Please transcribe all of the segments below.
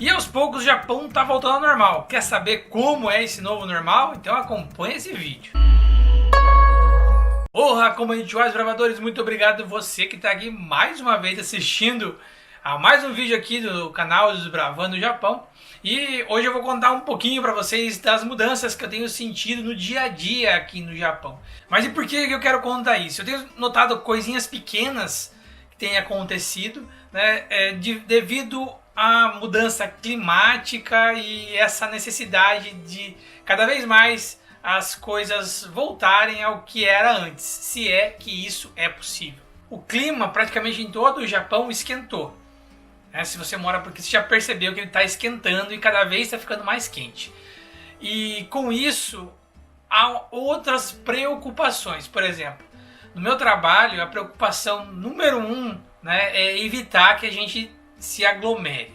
E aos poucos o Japão tá voltando ao normal. Quer saber como é esse novo normal? Então acompanha esse vídeo. Olá, Konnichiwa, bravadores, muito obrigado a você que está aqui mais uma vez assistindo a mais um vídeo aqui do canal Desbravando o Japão. E hoje eu vou contar um pouquinho para vocês das mudanças que eu tenho sentido no dia a dia aqui no Japão. Mas e por que eu quero contar isso? Eu tenho notado coisinhas pequenas que têm acontecido, né, devido à mudança climática e essa necessidade de cada vez mais as coisas voltarem ao que era antes, se é que isso é possível. O clima praticamente em todo o Japão esquentou. Se você mora porque você já percebeu que ele está esquentando e cada vez está ficando mais quente. E com isso há outras preocupações. Por exemplo, no meu trabalho a preocupação número 1, né, é evitar que a gente se aglomere.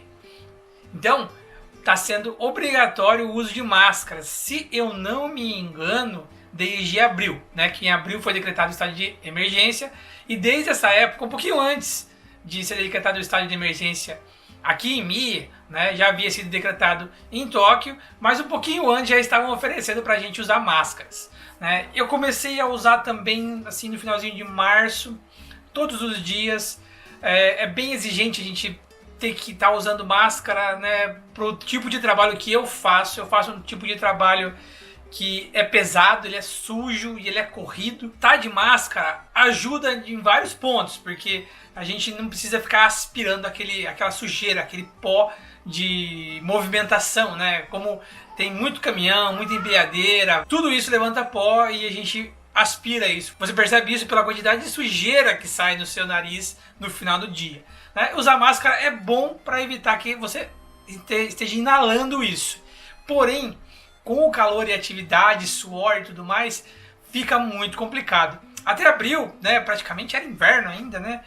Então está sendo obrigatório o uso de máscaras, se eu não me engano, desde abril, né? Que em abril foi decretado o estado de emergência, e desde essa época, um pouquinho antes de ser decretado o estado de emergência aqui em Mie, né, já havia sido decretado em Tóquio, mas um pouquinho antes já estavam oferecendo para a gente usar máscaras, né? Eu comecei a usar também assim no finalzinho de março, todos os dias. É bem exigente a gente ter que estar usando máscara, né, pro tipo de trabalho que eu faço. Eu faço um tipo de trabalho que é pesado, ele é sujo e ele é corrido. Tá de máscara ajuda em vários pontos, porque a gente não precisa ficar aspirando aquela sujeira, aquele pó de movimentação, né? Como tem muito caminhão, muita empilhadeira, tudo isso levanta pó e a gente aspira isso. Você percebe isso pela quantidade de sujeira que sai no seu nariz no final do dia, né? Usar máscara é bom para evitar que você esteja inalando isso. Porém, com o calor e atividade, suor e tudo mais, fica muito complicado. Até abril, né, praticamente era inverno ainda, né?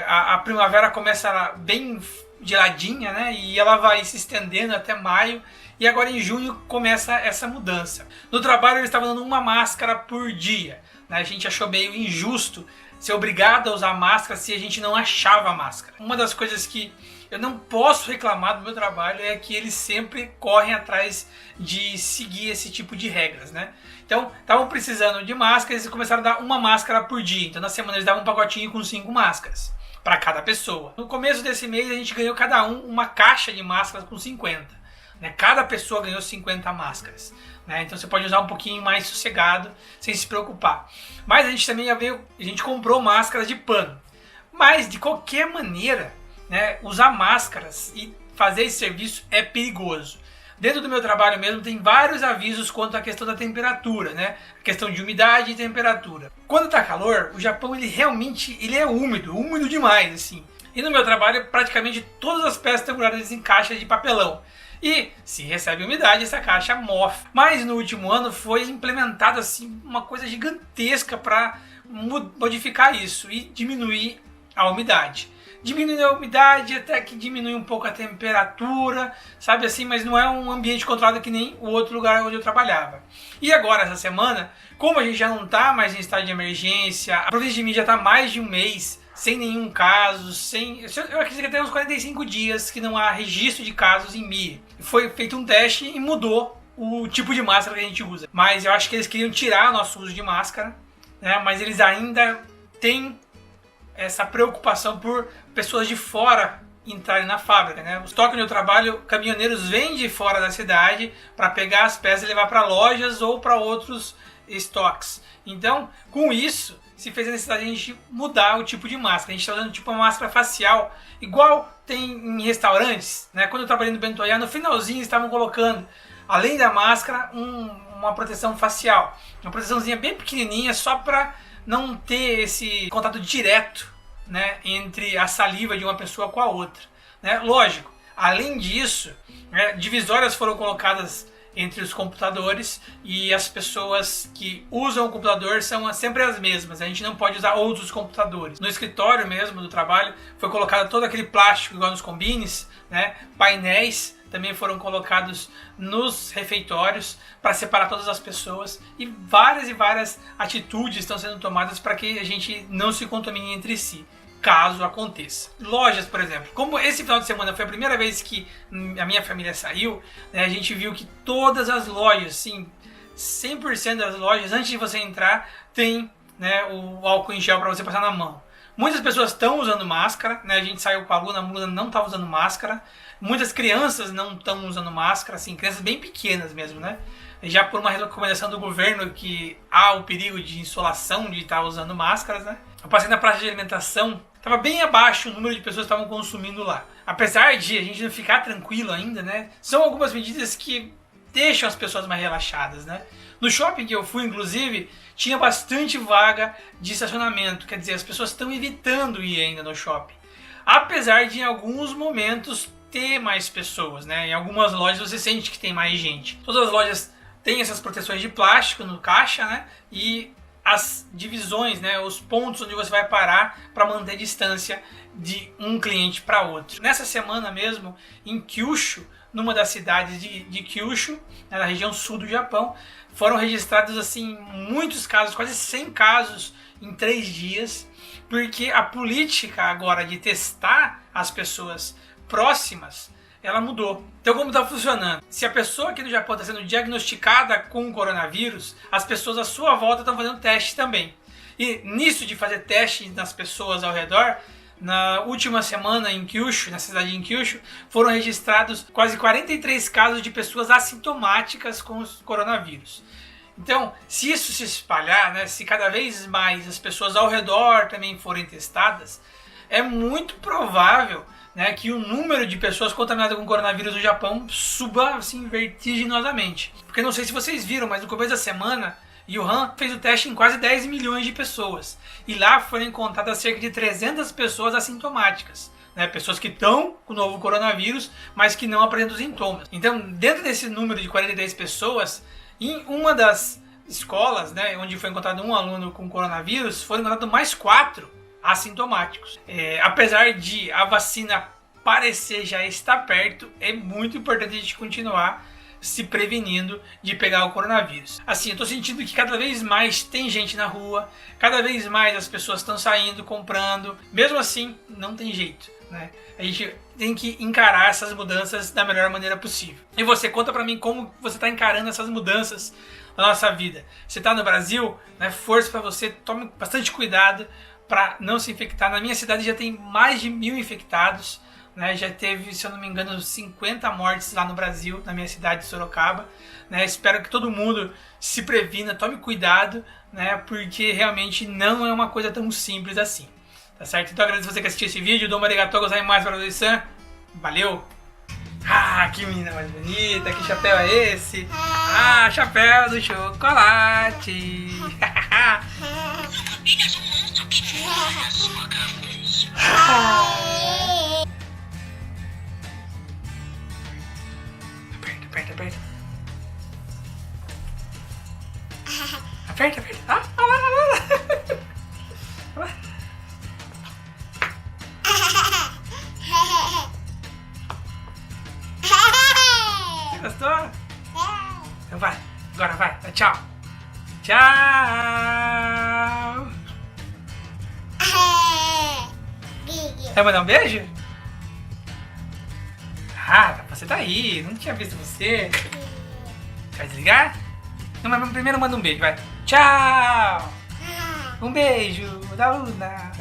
A primavera começa bem geladinha, né? E ela vai se estendendo até maio. E agora em junho começa essa mudança. No trabalho eles estavam dando uma máscara por dia, né? A gente achou meio injusto ser obrigado a usar máscara se a gente não achava máscara. Uma das coisas que eu não posso reclamar do meu trabalho é que eles sempre correm atrás de seguir esse tipo de regras, né? Então, estavam precisando de máscaras e começaram a dar uma máscara por dia. Então, na semana eles davam um pacotinho com 5 máscaras para cada pessoa. No começo desse mês a gente ganhou cada um uma caixa de máscaras com 50. Né? Cada pessoa ganhou 50 máscaras. Né? Então você pode usar um pouquinho mais sossegado, sem se preocupar. Mas a gente também a gente comprou máscaras de pano. Mas de qualquer maneira, né, usar máscaras e fazer esse serviço é perigoso. Dentro do meu trabalho mesmo tem vários avisos quanto à questão da temperatura, né? A questão de umidade e temperatura. Quando está calor, o Japão ele realmente é úmido demais, assim. E no meu trabalho praticamente todas as peças estão guardadas em caixas de papelão. E se recebe umidade, essa caixa mofa. Mas no último ano foi implementada assim uma coisa gigantesca para modificar isso e diminuir a umidade. Diminui a umidade até que diminui um pouco a temperatura, sabe assim, mas não é um ambiente controlado que nem o outro lugar onde eu trabalhava. E agora, essa semana, como a gente já não está mais em estado de emergência, a província de Mie já está mais de um mês sem nenhum caso, eu acredito que até uns 45 dias que não há registro de casos em Mie. Foi feito um teste e mudou o tipo de máscara que a gente usa. Mas eu acho que eles queriam tirar nosso uso de máscara, né? Mas eles ainda têm essa preocupação por pessoas de fora entrarem na fábrica, né? O estoque onde eu trabalho, caminhoneiros vêm de fora da cidade para pegar as peças e levar para lojas ou para outros estoques. Então, com isso, se fez a necessidade de a gente mudar o tipo de máscara. A gente está usando tipo uma máscara facial, igual tem em restaurantes, né? Quando eu trabalhei no Bentoyá, no finalzinho estavam colocando, além da máscara, uma proteção facial. Uma proteçãozinha bem pequenininha, só para não ter esse contato direto, né, entre a saliva de uma pessoa com a outra, né? Lógico, além disso, né, divisórias foram colocadas entre os computadores e as pessoas que usam o computador são sempre as mesmas. A gente não pode usar outros computadores. No escritório mesmo do trabalho foi colocado todo aquele plástico igual nos combines, né? Painéis também foram colocados nos refeitórios para separar todas as pessoas e várias atitudes estão sendo tomadas para que a gente não se contamine entre si. caso aconteça. Lojas, por exemplo, como esse final de semana foi a primeira vez que a minha família saiu, né, a gente viu que todas as lojas, sim, 100% das lojas, antes de você entrar, tem, né, o álcool em gel para você passar na mão. Muitas pessoas estão usando máscara, né, a gente saiu com a Luna não estava usando máscara. Muitas crianças não estão usando máscara, assim, crianças bem pequenas mesmo, né? Já por uma recomendação do governo que há o perigo de insolação de estar usando máscaras, né? Eu passei na praça de alimentação, estava bem abaixo o número de pessoas que estavam consumindo lá. Apesar de a gente não ficar tranquilo ainda, né? São algumas medidas que deixam as pessoas mais relaxadas, né? No shopping que eu fui, inclusive, tinha bastante vaga de estacionamento. Quer dizer, as pessoas estão evitando ir ainda no shopping. Apesar de em alguns momentos ter mais pessoas, né? Em algumas lojas você sente que tem mais gente. Todas as lojas têm essas proteções de plástico no caixa, né? E as divisões, né? Os pontos onde você vai parar para manter distância de um cliente para outro. Nessa semana mesmo, em Kyushu, numa das cidades de Kyushu, né, na região sul do Japão, foram registrados assim muitos casos, quase 100 casos em 3 dias, porque a política agora de testar as pessoas próximas, ela mudou. Então como está funcionando? Se a pessoa aqui no Japão está sendo diagnosticada com o coronavírus, as pessoas à sua volta estão fazendo teste também. E nisso de fazer teste nas pessoas ao redor, na última semana em Kyushu, na cidade de Kyushu, foram registrados quase 43 casos de pessoas assintomáticas com o coronavírus. Então, se isso se espalhar, né, se cada vez mais as pessoas ao redor também forem testadas, é muito provável, né, que o número de pessoas contaminadas com coronavírus no Japão suba assim, vertiginosamente. Porque não sei se vocês viram, mas no começo da semana, Wuhan fez o teste em quase 10 milhões de pessoas. E lá foram encontradas cerca de 300 pessoas assintomáticas. Né, pessoas que estão com o novo coronavírus, mas que não apresentam sintomas. Então, dentro desse número de 43 pessoas, em uma das escolas, né, onde foi encontrado um aluno com coronavírus, foram encontrados mais 4 assintomáticos. Apesar de a vacina parecer já estar perto, é muito importante a gente continuar se prevenindo de pegar o coronavírus. Assim, eu tô sentindo que cada vez mais tem gente na rua, cada vez mais as pessoas estão saindo, comprando. Mesmo assim, não tem jeito, né? A gente tem que encarar essas mudanças da melhor maneira possível. E você, conta pra mim como você tá encarando essas mudanças na nossa vida. Você tá no Brasil, né? Força pra você, tome bastante cuidado para não se infectar. Na minha cidade já tem mais de 1000 infectados, né? Já teve, se eu não me engano, 50 mortes lá no Brasil, na minha cidade de Sorocaba, né? Espero que todo mundo se previna, tome cuidado, né? Porque realmente não é uma coisa tão simples assim, tá certo? Então agradeço você que assistiu esse vídeo, domo arigatou gozaimasu para você, valeu! Ah, que menina mais bonita, que chapéu é esse? Ah, chapéu do chocolate! Aperta, aperta. Aperta, aperta. Ah, olha lá, olha lá. Você gostou? Então vai, agora vai, tchau. Tchau. Vai mandar um beijo? Ah, você tá aí, não tinha visto você. Vai desligar? Não, mas primeiro manda um beijo, vai. Tchau! Um beijo da Luna.